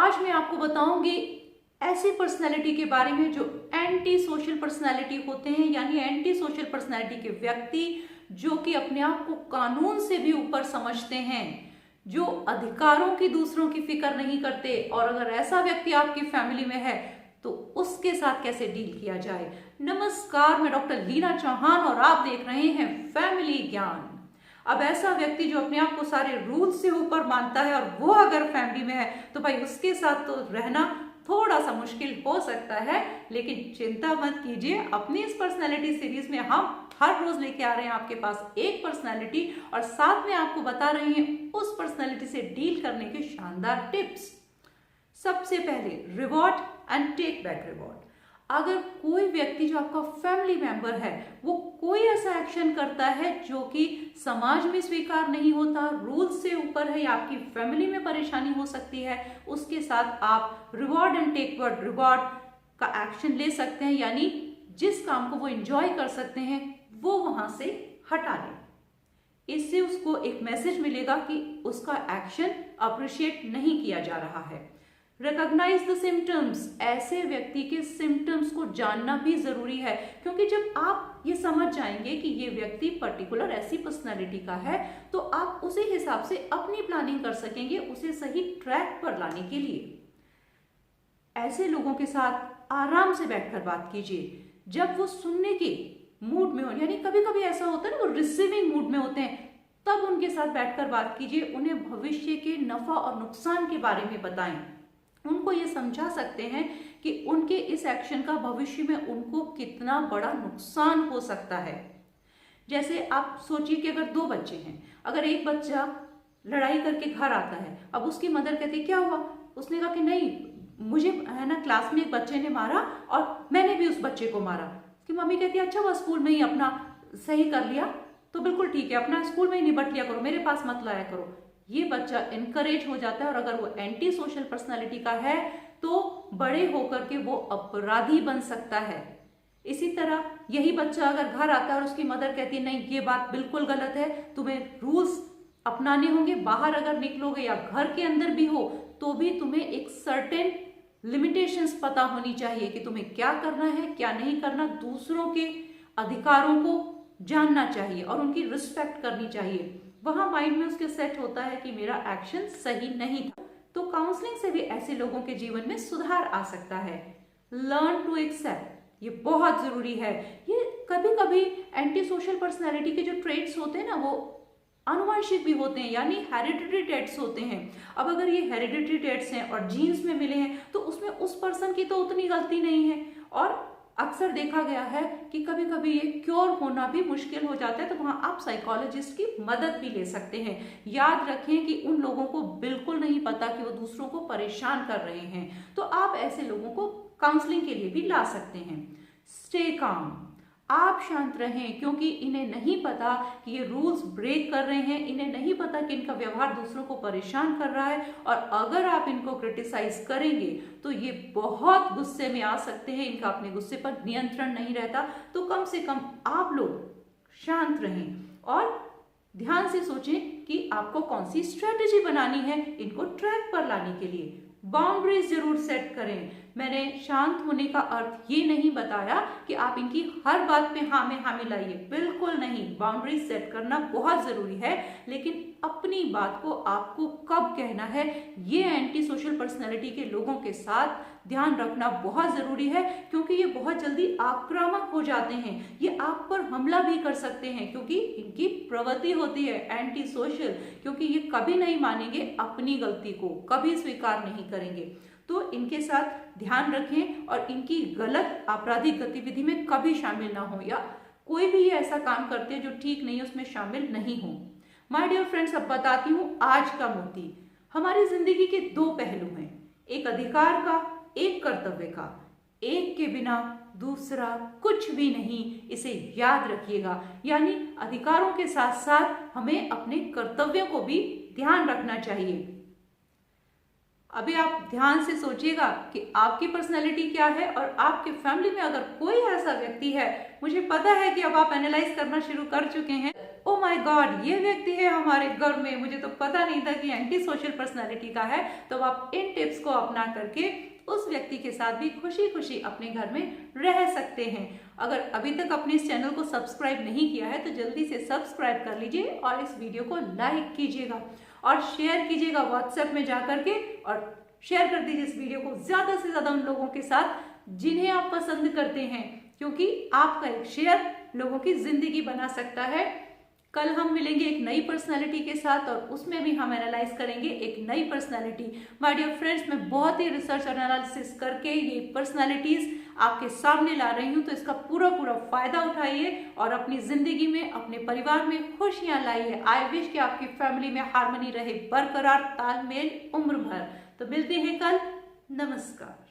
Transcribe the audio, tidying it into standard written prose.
आज मैं आपको बताऊंगी ऐसी पर्सनैलिटी के बारे में जो एंटी सोशल पर्सनैलिटी होते हैं, यानी एंटी सोशल पर्सनैलिटी के व्यक्ति जो कि अपने आप को कानून से भी ऊपर समझते हैं, जो अधिकारों की दूसरों की फिक्र नहीं करते। और अगर ऐसा व्यक्ति आपकी फैमिली में है तो उसके साथ कैसे डील किया जाए। नमस्कार, मैं डॉक्टर लीना चौहान और आप देख रहे हैं फैमिली ज्ञान। अब ऐसा व्यक्ति जो अपने आप को सारे रूल से ऊपर मानता है और वो अगर फैमिली में है तो भाई उसके साथ तो रहना थोड़ा सा मुश्किल हो सकता है, लेकिन चिंता मत कीजिए। अपनी इस पर्सनैलिटी सीरीज में हम हर रोज लेके आ रहे हैं आपके पास एक पर्सनैलिटी और साथ में आपको बता रहे हैं उस पर्सनैलिटी से डील करने के शानदार टिप्स। सबसे पहले, reward and take back reward. अगर कोई व्यक्ति जो आपका फैमिली मेंबर है वो कोई ऐसा एक्शन करता है जो कि समाज में स्वीकार नहीं होता, रूल से ऊपर है या आपकी फैमिली में परेशानी हो सकती है, उसके साथ आप reward and take back reward का एक्शन ले सकते हैं। यानी जिस काम को वो एंजॉय कर सकते हैं वो वहां से हटा लें। इससे उसको एक मैसेज मिलेगा कि उसका एक्शन अप्रिशिएट नहीं किया जा रहा है। Recognise the symptoms. ऐसे व्यक्ति के सिम्टम्स को जानना भी जरूरी है, क्योंकि जब आप ये समझ जाएंगे कि ये व्यक्ति पर्टिकुलर ऐसी पर्सनैलिटी का है तो आप उसी हिसाब से अपनी प्लानिंग कर सकेंगे उसे सही ट्रैक पर लाने के लिए। ऐसे लोगों के साथ आराम से बैठकर बात कीजिए जब वो सुनने के मूड में हो, यानी कभी कभी ऐसा होता है ना वो रिसीविंग मूड में होते हैं, तब उनके साथ बैठकर बात कीजिए। उन्हें भविष्य के नफा और नुकसान के बारे में बताएं। उनको ये समझा सकते हैं कि उनके इस एक्शन का भविष्य में उनको कितना बड़ा नुकसान हो सकता है। जैसे आप सोचिए कि अगर दो बच्चे हैं, अगर एक बच्चा लड़ाई करके घर आता है, अब उसकी मदर कहती है क्या हुआ, उसने कहा कि नहीं मुझे है ना क्लास में एक बच्चे ने मारा और मैंने भी उस बच्चे को मारा। उसकी मम्मी कहती है अच्छा वह स्कूल में ही अपना सही कर लिया तो बिल्कुल ठीक है, अपना स्कूल में ही निपट लिया करो, मेरे पास मत लाया करो। ये बच्चा इनकरेज हो जाता है और अगर वो एंटी सोशल पर्सनालिटी का है तो बड़े होकर के वो अपराधी बन सकता है। इसी तरह यही बच्चा अगर घर आता है और उसकी मदर कहती है नहीं ये बात बिल्कुल गलत है, तुम्हें रूल्स अपनाने होंगे, बाहर अगर निकलोगे या घर के अंदर भी हो तो भी तुम्हें एक सर्टेन लिमिटेशंस पता होनी चाहिए कि तुम्हें क्या करना है क्या नहीं करना। दूसरों के अधिकारों को जानना चाहिए और उनकी रिस्पेक्ट करनी चाहिए। वहां माइंड में उसके सेट होता है कि मेरा एक्शन सही नहीं था। तो काउंसलिंग से भी ऐसे लोगों के जीवन में सुधार आ सकता है। लर्न टू एक्सेप्ट, ये बहुत जरूरी है। ये कभी कभी एंटी सोशल पर्सनैलिटी के जो ट्रेट्स होते हैं ना वो आनुवंशिक भी होते हैं, यानी हेरिडिटरी ट्रेट्स होते हैं। अब अगर ये हेरिडिटरी ट्रेट्स हैं और जीन्स में मिले हैं तो उसमें उस पर्सन की तो उतनी गलती नहीं है और अक्सर देखा गया है कि कभी कभी ये क्योर होना भी मुश्किल हो जाता है, तो वहां आप साइकोलॉजिस्ट की मदद भी ले सकते हैं। याद रखें कि उन लोगों को बिल्कुल नहीं पता कि वो दूसरों को परेशान कर रहे हैं, तो आप ऐसे लोगों को काउंसलिंग के लिए भी ला सकते हैं। स्टे काम, आप शांत रहें, क्योंकि इन्हें नहीं पता कि ये रूल्स ब्रेक कर रहे हैं, इन्हें नहीं पता कि इनका व्यवहार दूसरों को परेशान कर रहा है। और अगर आप इनको क्रिटिसाइज करेंगे तो ये बहुत गुस्से में आ सकते हैं, इनका अपने गुस्से पर नियंत्रण नहीं रहता। तो कम से कम आप लोग शांत रहें और ध्यान से सोचें कि आपको कौन सी स्ट्रेटेजी बनानी है इनको ट्रैक पर लाने के लिए। बाउंड्रीज जरूर सेट करें। मैंने शांत होने का अर्थ ये नहीं बताया कि आप इनकी हर बात पे हाँ में हाँ मिलाइए, बिल्कुल नहीं। बाउंड्रीज सेट करना बहुत जरूरी है, लेकिन अपनी बात को आपको कब कहना है ये एंटी सोशल पर्सनैलिटी के लोगों के साथ ध्यान रखना बहुत जरूरी है, क्योंकि ये बहुत जल्दी आक्रामक हो जाते हैं। ये आप पर हमला भी कर सकते हैं क्योंकि इनकी प्रवृत्ति होती है एंटी सोशल, क्योंकि ये कभी नहीं मानेंगे अपनी गलती को, कभी स्वीकार नहीं करेंगे। तो इनके साथ ध्यान रखें और इनकी गलत आपराधिक गतिविधि में कभी शामिल ना हो, या कोई भी ऐसा काम करते हैं जो ठीक नहीं है उसमें शामिल नहीं हो। माय डियर फ्रेंड्स, अब बताती हूँ आज का मोती। हमारी जिंदगी के दो पहलू हैं, एक अधिकार का, एक कर्तव्य का। एक के बिना दूसरा कुछ भी नहीं, इसे याद रखिएगा। यानी अधिकारों के साथ साथ हमें अपने कर्तव्यों को भी ध्यान रखना चाहिए। अभी आप ध्यान से सोचिएगा कि आपकी पर्सनैलिटी क्या है और आपके फैमिली में अगर कोई ऐसा व्यक्ति है, मुझे पता है कि अब आप एनालाइज करना शुरू कर चुके हैं, ओ माय गॉड, ये व्यक्ति है हमारे घर में, मुझे तो पता नहीं था कि एंटी सोशल पर्सनैलिटी का है, तो आप इन टिप्स को अपना करके उस व्यक्ति के साथ भी खुशी खुशी अपने घर में रह सकते हैं। अगर अभी तक अपने इस चैनल को सब्सक्राइब नहीं किया है तो जल्दी से सब्सक्राइब कर लीजिए और इस वीडियो को लाइक कीजिएगा और शेयर कीजिएगा व्हाट्सएप में जाकर के, और शेयर कर दीजिए इस वीडियो को ज्यादा से ज्यादा उन लोगों के साथ जिन्हें आप पसंद करते हैं, क्योंकि आपका एक शेयर लोगों की जिंदगी बना सकता है। कल हम मिलेंगे एक नई पर्सनालिटी के साथ और उसमें भी हम एनालाइज करेंगे एक नई पर्सनालिटी। माय डियर फ्रेंड्स, मैं बहुत ही रिसर्च और एनालिसिस करके ये पर्सनालिटीज आपके सामने ला रही हूँ, तो इसका पूरा फायदा उठाइए और अपनी जिंदगी में, अपने परिवार में खुशियां लाइए। आई विश कि आपकी फैमिली में हार्मनी रहे बरकरार, तालमेल उम्र भर। तो मिलते हैं कल। नमस्कार।